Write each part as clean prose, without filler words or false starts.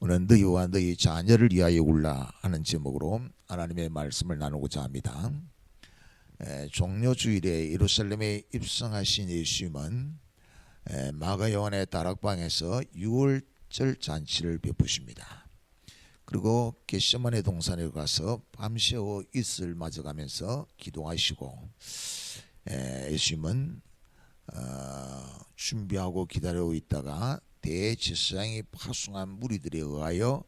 오늘 너희와 너희 자녀를 위하여 울라 하는 제목으로 하나님의 말씀을 나누고자 합니다. 종료주일에 예루살렘에 입성하신 예수님은 마가 요한의 다락방에서 유월절 잔치를 베푸십니다. 그리고 겟세마네 동산에 가서 밤새워 이슬 맞아가면서 기도하시고 예수님은 준비하고 기다리고 있다가 대제사장이 파송한 무리들에 의하여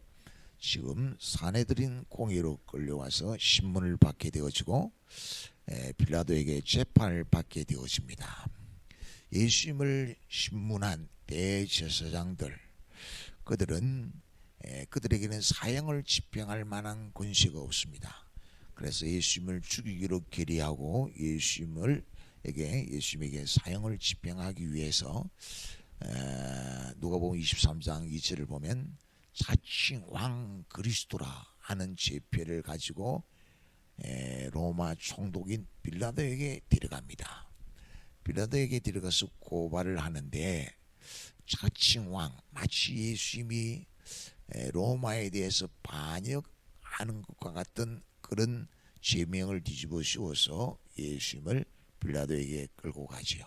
지금 사내들인 공의로 끌려와서 신문을 받게 되어지고 빌라도에게 재판을 받게 되어집니다. 예수님을 신문한 대제사장들, 그들은 그들에게는 사형을 집행할 만한 권세가 없습니다. 그래서 예수님을 죽이기로 결의하고 예수님에게 사형을 집행하기 위해서 누가복음 23장 2절을 보면 자칭 왕 그리스도라 하는 제표를 가지고 로마 총독인 빌라도에게 데려갑니다. 빌라도에게 데려가서 고발을 하는데 자칭 왕, 마치 예수님이 로마에 대해서 반역하는 것과 같은 그런 제명을 뒤집어 씌워서 예수님을 빌라도에게 끌고 가지요.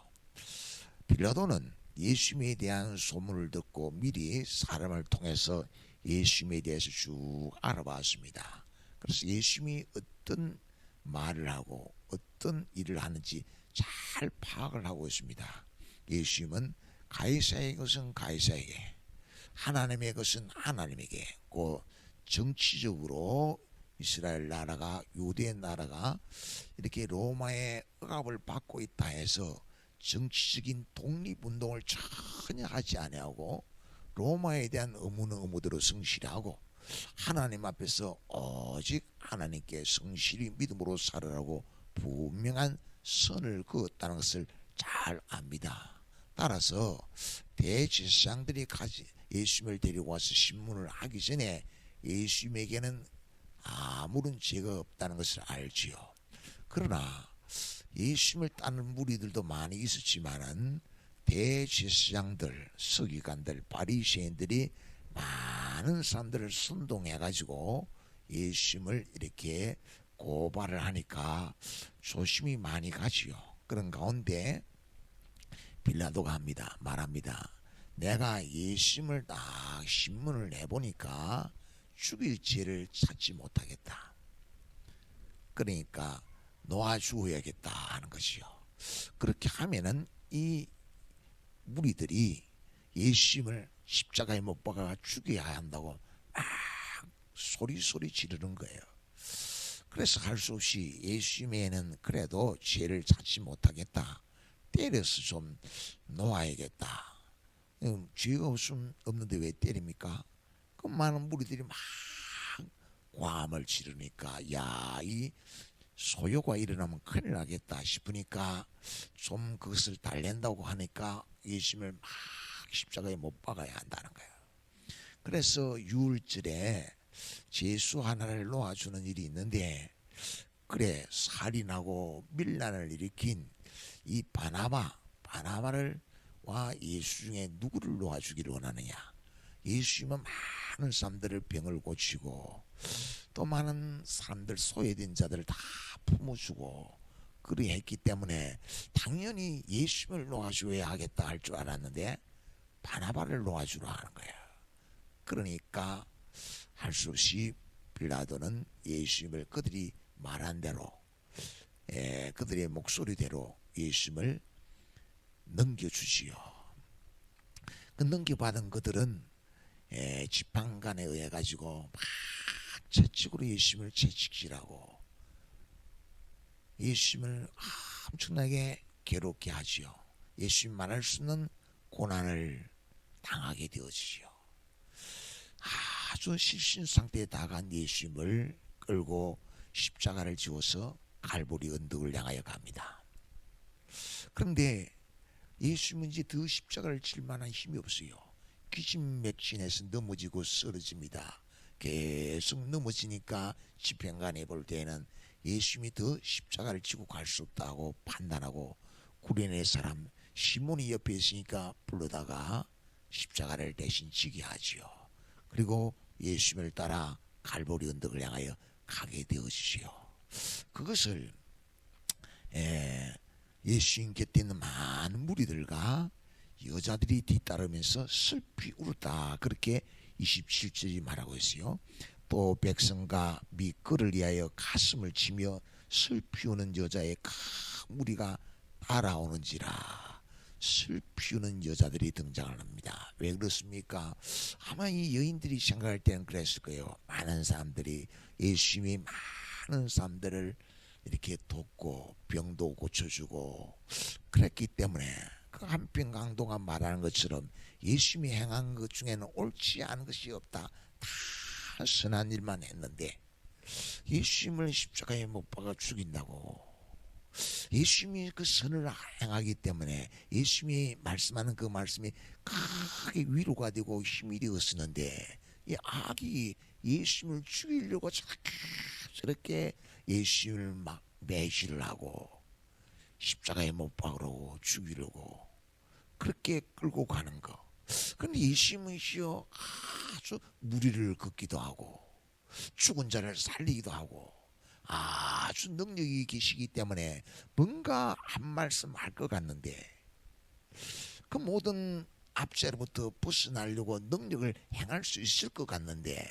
빌라도는 예수님에 대한 소문을 듣고 미리 사람을 통해서 예수님에 대해서 쭉 알아봤습니다. 그래서 예수님이 어떤 말을 하고 어떤 일을 하는지 잘 파악을 하고 있습니다. 예수님은 가이사의 것은 가이사에게, 하나님의 것은 하나님에게, 그 정치적으로 이스라엘 나라가, 유대 나라가 이렇게 로마의 억압을 받고 있다 해서 정치적인 독립운동을 전혀 하지 아니하고 로마에 대한 의무는 의무대로 성실하고 하나님 앞에서 오직 하나님께 성실히 믿음으로 살으라고 분명한 선을 그었다는 것을 잘 압니다. 따라서 대제사장들이 예수님을 데리고 와서 신문을 하기 전에 예수님에게는 아무런 죄가 없다는 것을 알지요. 그러나 예수님을 따르는 무리들도 많이 있었지만은 대제사장들, 서기관들, 바리새인들이 많은 사람들을 선동해 가지고 예수님을 이렇게 고발을 하니까 조심이 많이 가지요. 그런 가운데 빌라도가 말합니다. 내가 예수님을 딱 신문을 내보니까 죽일 죄를 찾지 못하겠다. 그러니까 놓아주어야겠다 하는 것이요. 그렇게 하면은 이 무리들이 예수님을 십자가에 못 박아 죽여야 한다고 막 소리 지르는 거예요. 그래서 할 수 없이 예수님에는 그래도 죄를 찾지 못하겠다. 때려서 좀 놓아야겠다. 죄가 없는데 왜 때립니까? 그 많은 무리들이 막 고함을 지르니까 이 소요가 일어나면 큰일 나겠다 싶으니까 좀 그것을 달랜다고 하니까 예수님을 막 십자가에 못 박아야 한다는 거예요. 그래서 유월절에 제수 하나를 놓아주는 일이 있는데, 그래 살인하고 밀란을 일으킨 이 바나바를 와 예수 중에 누구를 놓아주기를 원하느냐. 예수님은 많은 사람들을 병을 고치고 또 많은 사람들, 소외된 자들을 다 품어주고 그리 했기 때문에 당연히 예수님을 놓아줘야 하겠다 할 줄 알았는데 바나바를 놓아주라 하는 거예요. 그러니까 할 수 없이 빌라도는 예수님을 그들이 말한 대로, 그들의 목소리대로 예수님을 넘겨주지요. 그 넘겨받은 그들은 지판관에 의해 가지고 막 채찍으로 예수님을 채찍질하고 예수님을 엄청나게 괴롭게 하지요. 예수님 말할 수 없는 고난을 당하게 되어지죠. 아주 실신 상태에 다간 예수님을 끌고 십자가를 지어서 갈보리 언덕을 향하여 갑니다. 그런데 예수님은 이제 더 십자가를 칠 만한 힘이 없어요. 기진맥진해서 넘어지고 쓰러집니다. 계속 넘어지니까 집행관이 볼 때는 예수님이 더 십자가를 지고 갈 수 없다고 판단하고 구레네 사람 시몬이 옆에 있으니까 불러다가 십자가를 대신 지게 하지요. 그리고 예수님을 따라 갈보리 언덕을 향하여 가게 되어지시오. 그것을 예수님 곁에 있는 많은 무리들과 여자들이 뒤따르면서 슬피 울었다, 그렇게 27절이 말하고 있어요. 또 백성과 및 그를 위하여 가슴을 치며 슬피 우는 여자의 큰 무리가 따라오는지라. 슬피 우는 여자들이 등장을 합니다. 왜 그렇습니까? 아마 이 여인들이 생각할 때는 그랬을 거예요. 많은 사람들이, 예수님이 많은 사람들을 이렇게 돕고 병도 고쳐주고 그랬기 때문에 그 한평강도가 말하는 것처럼 예수님이 행한 것 중에는 옳지 않은 것이 없다, 다 선한 일만 했는데 예수님을 십자가에 못 박아 죽인다고, 예수님이 그 선을 행하기 때문에 예수님이 말씀하는 그 말씀이 크게 위로가 되고 힘이 되었었는데, 이 악이 예수님을 죽이려고 저렇게 예수님을 막 매시를 하고 십자가에 못 박으려고 죽이려고 그렇게 끌고 가는 거. 그런데 예수님이시여 아주 무리를 걷기도 하고 죽은 자를 살리기도 하고 아주 능력이 계시기 때문에 뭔가 한 말씀 할 것 같는데, 그 모든 압제로부터 벗어나려고 능력을 행할 수 있을 것 같는데,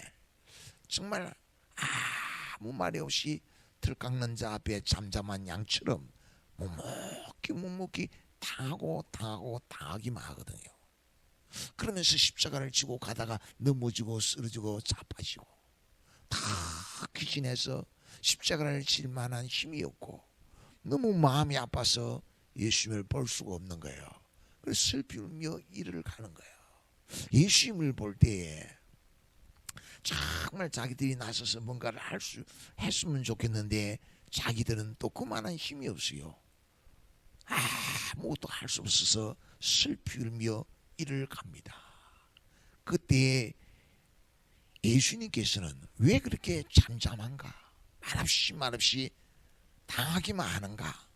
정말 아무 말이 없이 들 깎는 자 앞에 잠잠한 양처럼 묵묵히 당하기만 하거든요. 그러면서 십자가를 지고 가다가 넘어지고 쓰러지고 자빠지고 다 귀신해서 십자가를 질 만한 힘이 없고 너무 마음이 아파서 예수님을 볼 수가 없는 거예요. 그래서 슬피 울며 일을 가는 거예요. 예수님을 볼 때에 정말 자기들이 나서서 뭔가를 했으면 좋겠는데 자기들은 또 그만한 힘이 없어요. 아무것도 할 수 없어서 슬피 울며 일을 갑니다. 그때 예수님께서는 왜 그렇게 잠잠한가, 말없이 당하기만 하는가.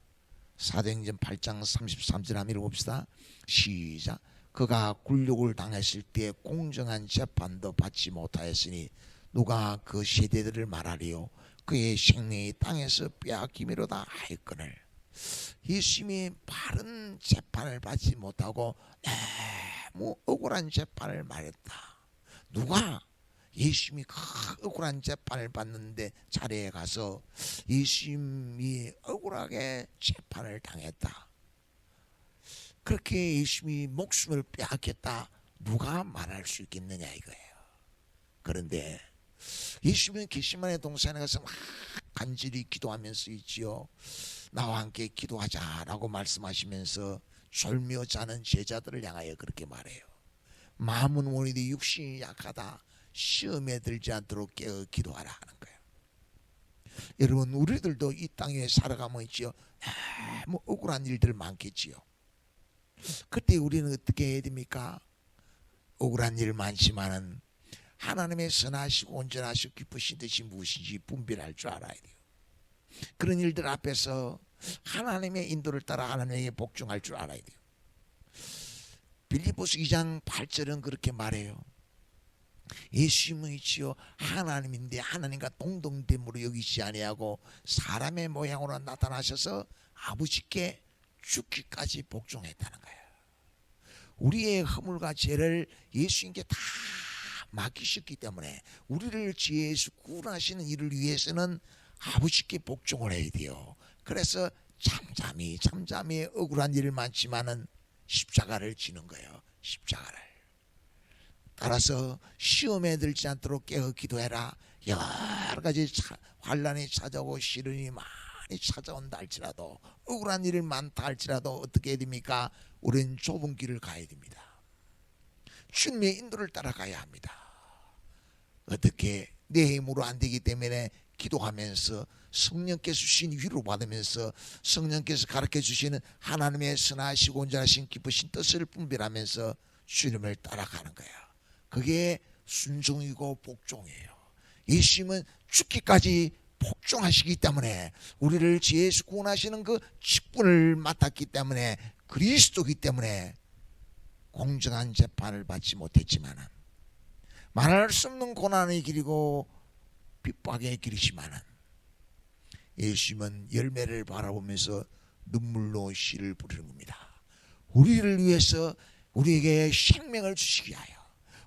사도행전 8장 33절 한번 읽어봅시다. 시작. 그가 굴욕을 당했을 때 공정한 재판도 받지 못하였으니 누가 그 세대들을 말하리요. 그의 생명이 땅에서 빼앗기미로다 하였거늘. 예수님이 바른 재판을 받지 못하고 너무 억울한 재판을 말했다. 누가? 예수님이 그 억울한 재판을 받는데 자리에 가서 예수님이 억울하게 재판을 당했다, 그렇게 예수님이 목숨을 빼앗겼다, 누가 말할 수 있겠느냐 이거예요. 그런데 예수님은 겟세마네 동산에 가서 막 간절히 기도하면서 있지요. 나와 함께 기도하자라고 말씀하시면서 졸며 자는 제자들을 향하여 그렇게 말해요. 마음은 원이되 육신이 약하다. 시험에 들지 않도록 깨어 기도하라 하는 거예요. 여러분, 우리들도 이 땅에 살아가면 있지요. 뭐 억울한 일들 많겠지요. 그때 우리는 어떻게 해야 됩니까? 억울한 일 많지만은 하나님의 선하시고 온전하시고 기쁘신 뜻이 무엇인지 분별할 줄 알아야 돼요. 그런 일들 앞에서 하나님의 인도를 따라 하나님에게 복종할 줄 알아야 돼요. 빌립보서 2장 8절은 그렇게 말해요. 예수님은 있지요, 하나님인데 하나님과 동등됨으로 여기지 아니하고 사람의 모양으로 나타나셔서 아버지께 죽기까지 복종했다는 거예요. 우리의 허물과 죄를 예수님께 다 맡기셨기 때문에 우리를 죄에서 구원하시는 일을 위해서는 아버지께 복종을 해야 돼요. 그래서 잠잠히 억울한 일 많지만은 십자가를 지는 거예요. 십자가를. 따라서 시험에 들지 않도록 깨어 기도해라. 여러 가지 환난이 찾아오고 시련이 많이 찾아온다 할지라도, 억울한 일이 많다 할지라도 어떻게 해야 됩니까? 우리는 좁은 길을 가야 됩니다. 주님의 인도를 따라가야 합니다. 어떻게? 내 힘으로 안 되기 때문에 기도하면서 성령께서 주신 위로 받으면서 성령께서 가르쳐 주시는 하나님의 선하시고 온전하신 기쁘신 뜻을 분별하면서 주님을 따라가는 거예요. 그게 순종이고 복종이에요. 예수님은 죽기까지 복종하시기 때문에 우리를 죄에서 구원하시는 그 직분을 맡았기 때문에, 그리스도이기 때문에 공정한 재판을 받지 못했지만 말할 수 없는 고난의 길이고 핍박의 길이지만은 예수님은 열매를 바라보면서 눈물로 씨를 뿌리는 겁니다. 우리를 위해서 우리에게 생명을 주시기 위하여,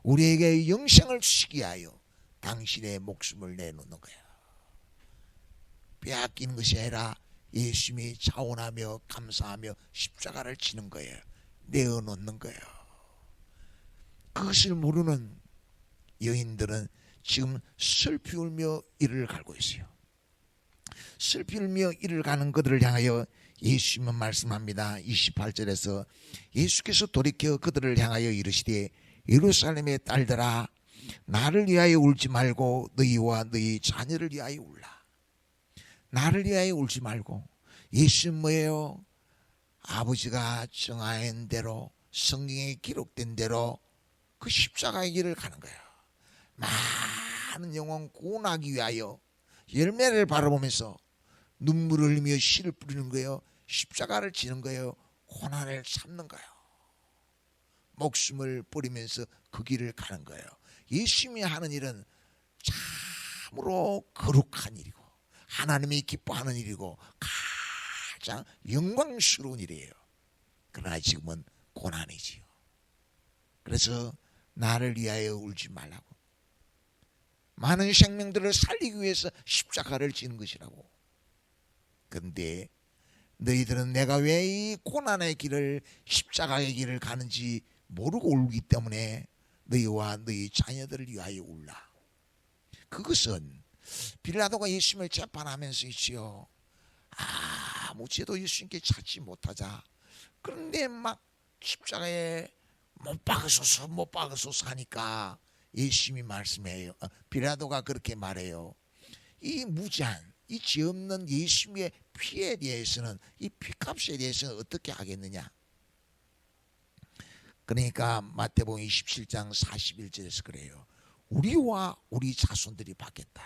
우리에게 영생을 주시기 위하여 당신의 목숨을 내놓는 거예요. 빼앗기는 것이 아니라 예수님이 자원하며 감사하며 십자가를 지는 거예요. 내어놓는 거예요. 그것을 모르는 여인들은 지금 슬피 울며 이를 갈고 있어요. 슬피 울며 이를 가는 그들을 향하여 예수님은 말씀합니다. 28절에서 예수께서 돌이켜 그들을 향하여 이르시되 예루살렘의 딸들아 나를 위하여 울지 말고 너희와 너희 자녀를 위하여 울라. 나를 위하여 울지 말고. 예수는 뭐예요? 아버지가 정하인 대로 성경에 기록된 대로 그 십자가의 길을 가는 거예요. 많은 영혼 구원하기 위하여 열매를 바라보면서 눈물을 흘리며 씨를 뿌리는 거예요. 십자가를 지는 거예요. 고난을 참는 거예요. 목숨을 버리면서 그 길을 가는 거예요. 예수님이 하는 일은 참으로 거룩한 일이고 하나님이 기뻐하는 일이고 가장 영광스러운 일이에요. 그러나 지금은 고난이지요. 그래서 나를 위하여 울지 말라고. 많은 생명들을 살리기 위해서 십자가를 지는 것이라고. 그런데 너희들은 내가 왜 이 고난의 길을 십자가의 길을 가는지 모르고 울기 때문에 너희와 너희 자녀들을 위하여 울라. 그것은 빌라도가 예수님을 재판하면서 있지요. 아무 죄도 예수님께 찾지 못하자. 그런데 막 십자가에 못 박으소서 못 박으소서 하니까 예수님이 말씀해요. 빌라도가 그렇게 말해요. 이 무죄한 이 죄 없는 예수님의 피에 대해서는 이 피값에 대해서는 어떻게 하겠느냐. 그러니까 마태복음 27장 41절에서 그래요. 우리와 우리 자손들이 받겠다.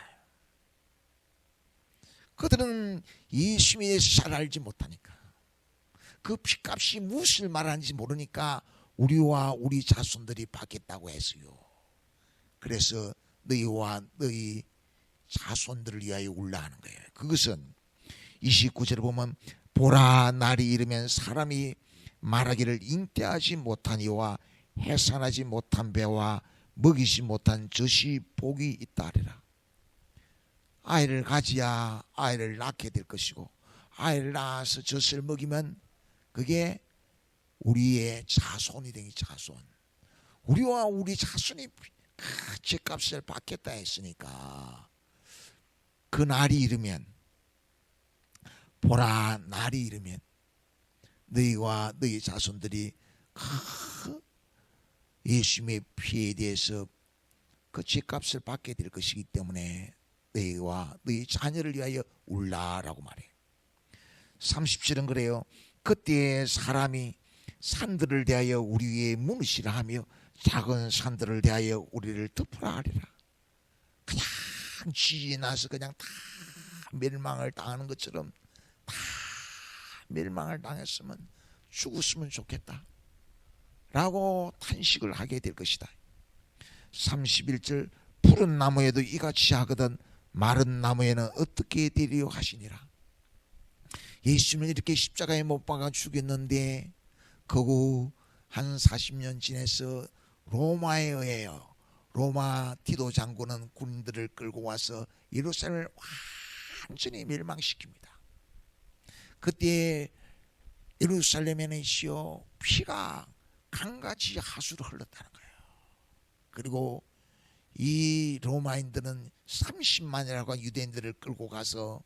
그들은 예수님에 대해서 잘 알지 못하니까 그 피값이 무엇을 말하는지 모르니까 우리와 우리 자손들이 받겠다고 했어요. 그래서 너희와 너희 자손들을 위하여 울라 하는 거예요. 그것은 29절을 보면 보라 날이 이르면 사람이 말하기를 잉태하지 못한 이와 해산하지 못한 배와 먹이지 못한 젖이 복이 있다 하리라. 아이를 가지야 아이를 낳게 될 것이고 아이를 낳아서 젖을 먹이면 그게 우리의 자손이 되기 자손. 우리와 우리 자손이 그 죗값을 받겠다 했으니까 그 날이 이르면 보라 날이 이르면 너희와 너희 자손들이 그 예수님의 피에 대해서 그 죗값을 받게 될 것이기 때문에 너희와 너희 자녀를 위하여 울라라고 말해요. 30절은 그래요. 그때 사람이 산들을 대하여 우리 위에 무너지라 하며 작은 산들을 대하여 우리를 덮으라 하리라. 그냥 지진이 나서 그냥 다 멸망을 당하는 것처럼 다 멸망을 당했으면 죽었으면 좋겠다 라고 탄식을 하게 될 것이다. 31절 푸른 나무에도 이같이 하거든 마른 나무에는 어떻게 되리요 하시니라. 예수님을 이렇게 십자가에 못 박아 죽였는데 거구 한 40년 지내서 로마에 의해요. 로마 디도 장군은 군인들을 끌고 와서 예루살렘을 완전히 멸망시킵니다. 그때 예루살렘에는 피가 강같이 하수로 흘렀다는 거예요. 그리고 이 로마인들은 30만이라고 유대인들을 끌고 가서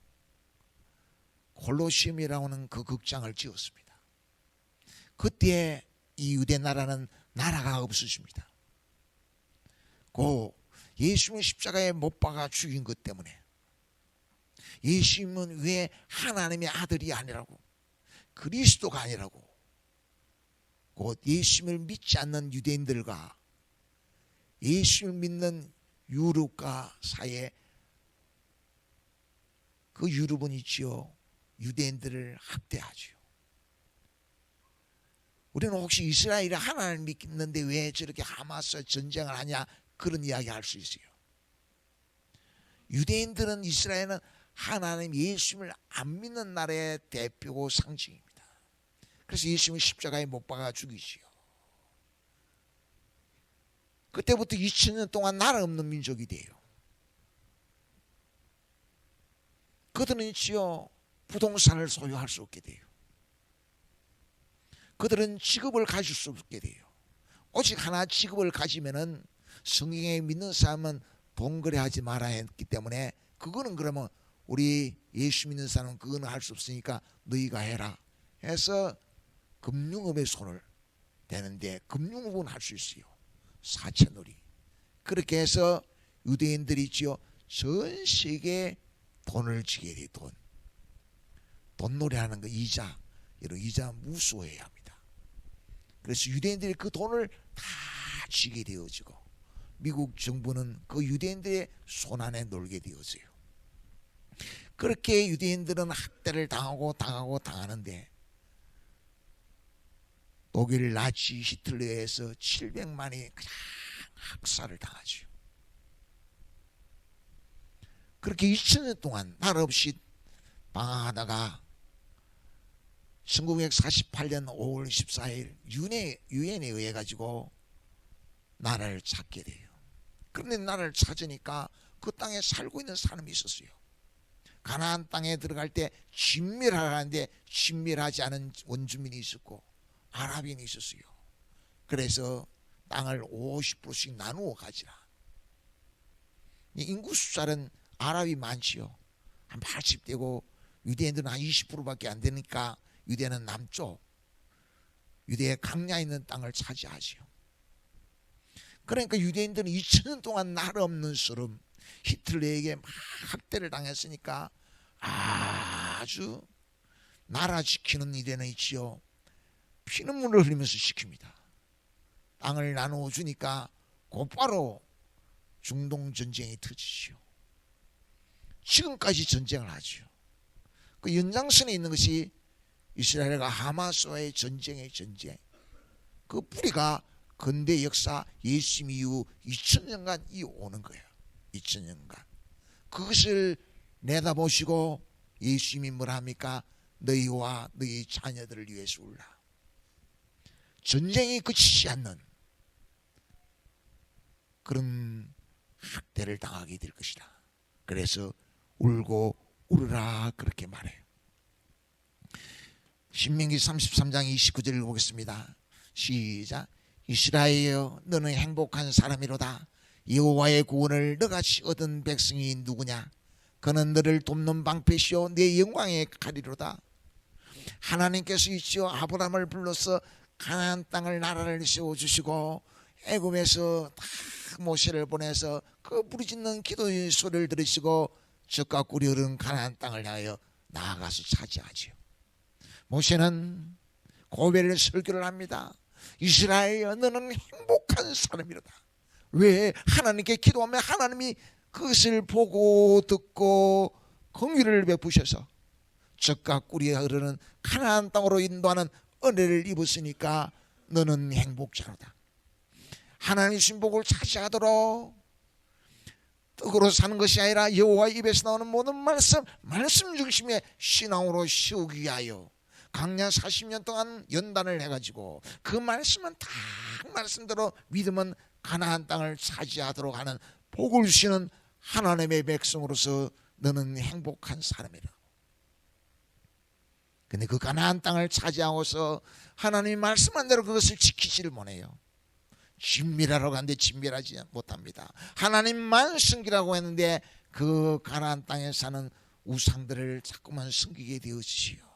콜로시움이라고 하는 그 극장을 지었습니다. 그때 이 유대 나라는 나라가 없어집니다. 그 예수님을 십자가에 못 박아 죽인 것 때문에 예수님은 왜 하나님의 아들이 아니라고 그리스도가 아니라고 곧 예수님을 믿지 않는 유대인들과 예수님을 믿는 유럽과 사이에 그 유럽은 있지요. 유대인들을 학대하죠. 우리는 혹시 이스라엘이 하나님을 믿는데 왜 저렇게 하마스 전쟁을 하냐 그런 이야기 할 수 있어요. 유대인들은 이스라엘은 하나님 예수님을 안 믿는 나라의 대표고 상징입니다. 그래서 예수님을 십자가에 못 박아 죽이지요. 그때부터 2000년 동안 나라 없는 민족이 돼요. 그들은 있지요, 부동산을 소유할 수 없게 돼요. 그들은 직업을 가질 수 없게 돼요. 오직 하나 직업을 가지면은 성경에 믿는 사람은 돈 거래하지 말아야 했기 때문에 그거는 그러면 우리 예수 믿는 사람은 그거는 할 수 없으니까 너희가 해라 해서 금융업에 손을 대는데 금융업은 할 수 있어요. 사채놀이. 그렇게 해서 유대인들이 있지요, 전 세계에 돈을 지게 돼요. 돈놀이하는 거, 이자, 이런 이자 무수해야 합니다. 그래서 유대인들이 그 돈을 다 지게 되어지고 미국 정부는 그 유대인들의 손안에 놀게 되어져요. 그렇게 유대인들은 학대를 당하는데 독일 나치 히틀러에서 700만이 그냥 학살을 당하죠. 그렇게 2000년 동안 나라 없이 방황하다가 1948년 5월 14일 유엔에 의해 가지고 나라를 찾게 돼요. 그런데 나라를 찾으니까 그 땅에 살고 있는 사람이 있었어요. 가나안 땅에 들어갈 때 진멸하라는데 진멸하지 않은 원주민이 있었고 아랍인이 있었어요. 그래서 땅을 50%씩 나누어 가지라. 인구 숫자는 아랍이 많지요. 한 80대고 유대인들은 한 20%밖에 안 되니까 유대는 남쪽, 유대의 강야 있는 땅을 차지하지요. 그러니까 유대인들은 2000년 동안 나라 없는 수름 히틀러에게 막 학대를 당했으니까 아주 나라 지키는 일에는 있지요, 피눈물을 흘리면서 지킵니다. 땅을 나누어 주니까 곧바로 중동 전쟁이 터지지요. 지금까지 전쟁을 하죠. 그 연장선에 있는 것이 이스라엘과 하마스와의 전쟁의 전쟁. 그 뿌리가 근대 역사 예수님 이후 2000년간 이어오는 거예요. 2000년간. 그것을 내다보시고 예수님이 뭘 합니까? 너희와 너희 자녀들을 위해서 울라. 전쟁이 그치지 않는 그런 학대를 당하게 될 것이다. 그래서 울고 울으라 그렇게 말해요. 신명기 33장 29절을 보겠습니다. 시작. 이스라엘여 너는 행복한 사람이로다. 여호와의 구원을 너같이 얻은 백성이 누구냐? 그는 너를 돕는 방패시오 내 영광의 칼이로다. 하나님께서 있지요, 아브라함을 불러서 가나안 땅을 나라를 세워주시고 애굽에서 다 모세를 보내서 그 부르짖는 기도의 소리를 들으시고 적과 꿀이 흐르는 가나안 땅을 향하여 나아가서 차지하지요. 모세는 고백을 설교를 합니다. 이스라엘여 너는 행복한 사람이로다. 왜? 하나님께 기도하면 하나님이 그것을 보고 듣고 긍휼을 베푸셔서 적과 꿀이 흐르는 가나안 땅으로 인도하는 은혜를 입었으니까 너는 행복자로다. 하나님의 신복을 차지하도록 떡으로 사는 것이 아니라 여호와 입에서 나오는 모든 말씀 중심의 신앙으로 세우기 위하여 강야 40년 동안 연단을 해가지고 그 말씀은 다 말씀대로 믿으면 가나안 땅을 차지하도록 하는 복을 주시는 하나님의 백성으로서 너는 행복한 사람이라. 근데 그 가나안 땅을 차지하고서 하나님이 말씀한 대로 그것을 지키지를 못해요. 진멸하러 갔는데 진멸하지 못합니다. 하나님만 섬기라고 했는데 그 가나안 땅에 사는 우상들을 자꾸만 섬기게 되어지지요.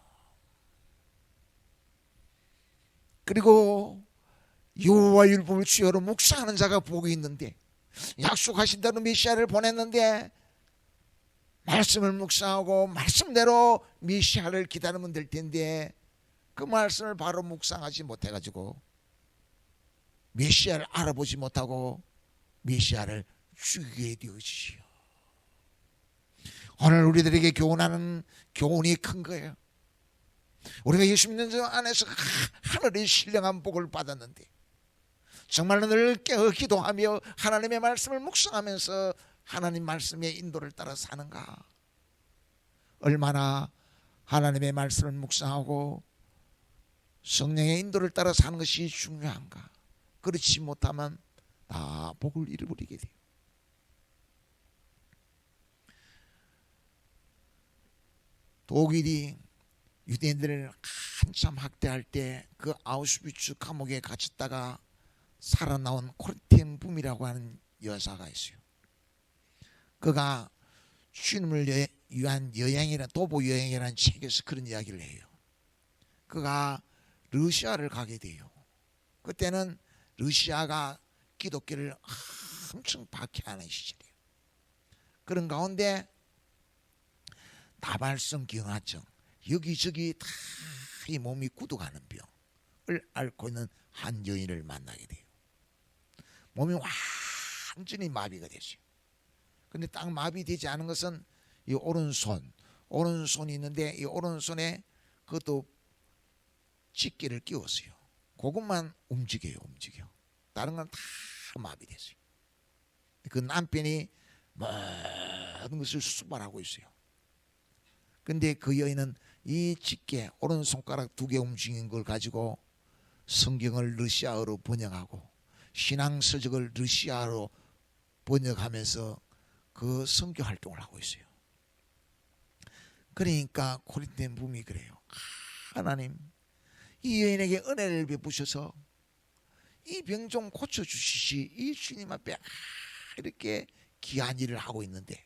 그리고 여호와 율법을 주여로 묵상하는 자가 복이 있는데, 약속하신 대로 메시아를 보냈는데 말씀을 묵상하고 말씀대로 메시아를 기다리면 될 텐데 그 말씀을 바로 묵상하지 못해가지고 메시아를 알아보지 못하고 메시아를 죽이게 되어지지요. 오늘 우리들에게 교훈하는 교훈이 큰 거예요. 우리가 예수 믿는 자 안에서 하늘의 신령한 복을 받았는데 정말로 늘 깨어 기도하며 하나님의 말씀을 묵상하면서 하나님 말씀의 인도를 따라 사는가? 얼마나 하나님의 말씀을 묵상하고 성령의 인도를 따라 사는 것이 중요한가? 그렇지 못하면 다 복을 잃어버리게 돼요. 독일이 유대인들을 한참 학대할 때 그 아우슈비츠 감옥에 갇혔다가 살아나온 코르텐붐이라고 하는 여사가 있어요. 그가 주님을 위한 여행이라 도보 여행이라는 책에서 그런 이야기를 해요. 그가 러시아를 가게 돼요. 그때는 러시아가 기독교를 엄청 박해하는 시절이에요. 그런 가운데 다발성 경화증, 여기저기 다 이 몸이 굳어가는 병을 앓고 있는 한 여인을 만나게 돼요. 몸이 완전히 마비가 됐어요. 근데 딱 마비되지 않은 것은 이 오른손이 있는데 이 오른손에 그것도 집게를 끼웠어요. 그것만 움직여. 다른 건 다 마비됐어요. 그 남편이 모든 것을 수발하고 있어요. 근데 그 여인은 이 집게 오른손가락 2개 움직인 걸 가지고 성경을 러시아어로 번역하고 신앙서적을 러시아어로 번역하면서 그 선교 활동을 하고 있어요. 그러니까 코린토붐이 그래요. 하나님, 이 여인에게 은혜를 베푸셔서 이 병 좀 고쳐주시지, 이 주님 앞에 이렇게 귀한 일을 하고 있는데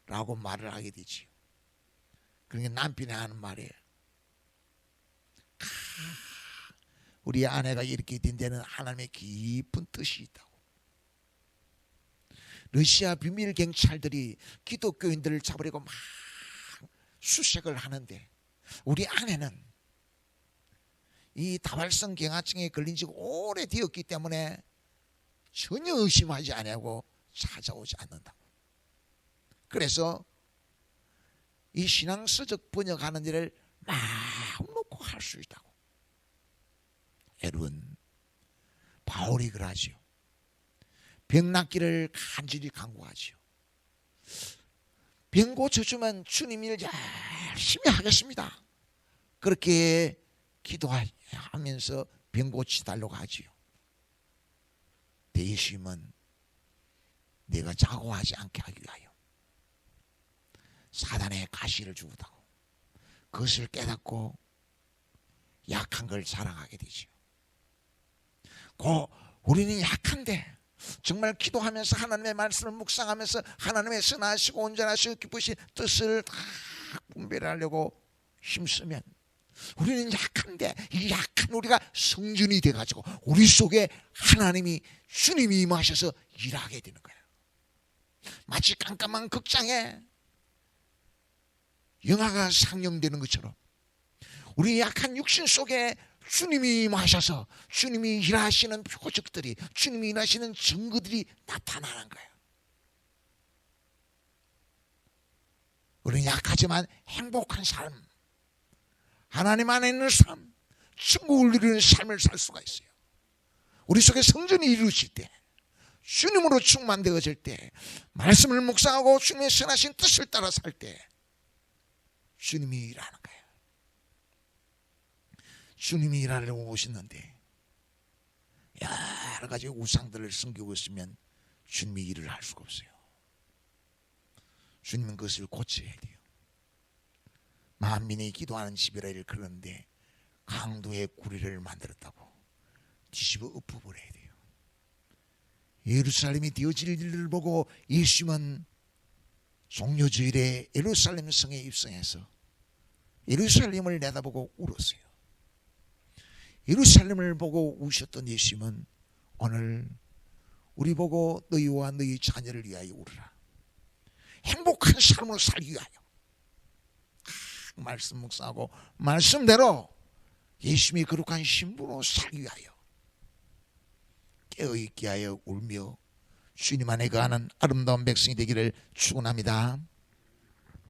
라고 말을 하게 되지요. 그러니까 남편이 하는 말이에요. 우리 아내가 이렇게 된 데는 하나님의 깊은 뜻이 있다고. 러시아 비밀 경찰들이 기독교인들을 잡으려고 막 수색을 하는데 우리 아내는 이 다발성 경화증에 걸린 지 오래되었기 때문에 전혀 의심하지 않고 찾아오지 않는다고. 그래서 이 신앙서적 번역하는 일을 마음 놓고 할 수 있다고. 여러분, 바울이 그러지요. 병 낫기를 간절히 간구하지요. 병 고쳐주면 주님 일 열심히 하겠습니다. 그렇게 기도하면서 병 고치달라고 하지요. 대심은 내가 자고하지 않게 하기 위하여 사단의 가시를 주고다고 그것을 깨닫고 약한 걸 자랑하게 되죠. 우리는 약한데 정말 기도하면서 하나님의 말씀을 묵상하면서 하나님의 선하시고 온전하시고 기쁘신 뜻을 다 분별하려고 힘쓰면 우리는 약한데 이 약한 우리가 성전이 돼가지고 우리 속에 하나님이 주님이 임하셔서 일하게 되는 거예요. 마치 깜깜한 극장에 영화가 상영되는 것처럼 우리 약한 육신 속에 주님이 임하셔서 주님이 일하시는 표적들이 주님이 일하시는 증거들이 나타나는 거예요. 우리는 약하지만 행복한 삶, 하나님 안에 있는 삶, 천국을 누리는 삶을 살 수가 있어요. 우리 속에 성전이 이루어질 때, 주님으로 충만되어질 때, 말씀을 묵상하고 주님의 선하신 뜻을 따라 살 때 주님이 일하는 거예요. 주님이 일하려고 오시는데 여러 가지 우상들을 섬기고 있으면 주님이 일을 할 수가 없어요. 주님은 그것을 고쳐야 돼요. 만민이 기도하는 집이라 그러는데 강도의 구리를 만들었다고 뒤집어 엎어버려야 돼요. 예루살렘이 되어질 일을 보고 예수님은 종료주일에 예루살렘 성에 입성해서 예루살렘을 내다보고 울었어요. 예루살렘을 보고 우셨던 예수님은 오늘 우리 보고 너희와 너희 자녀를 위하여 울으라. 행복한 삶으로 살기 위하여 말씀 묵상하고 말씀대로 예수님이 거룩한 신부로 살기 위하여 깨어있게 하여 울며 주님 안에 거하는 아름다운 백성이 되기를 축원합니다.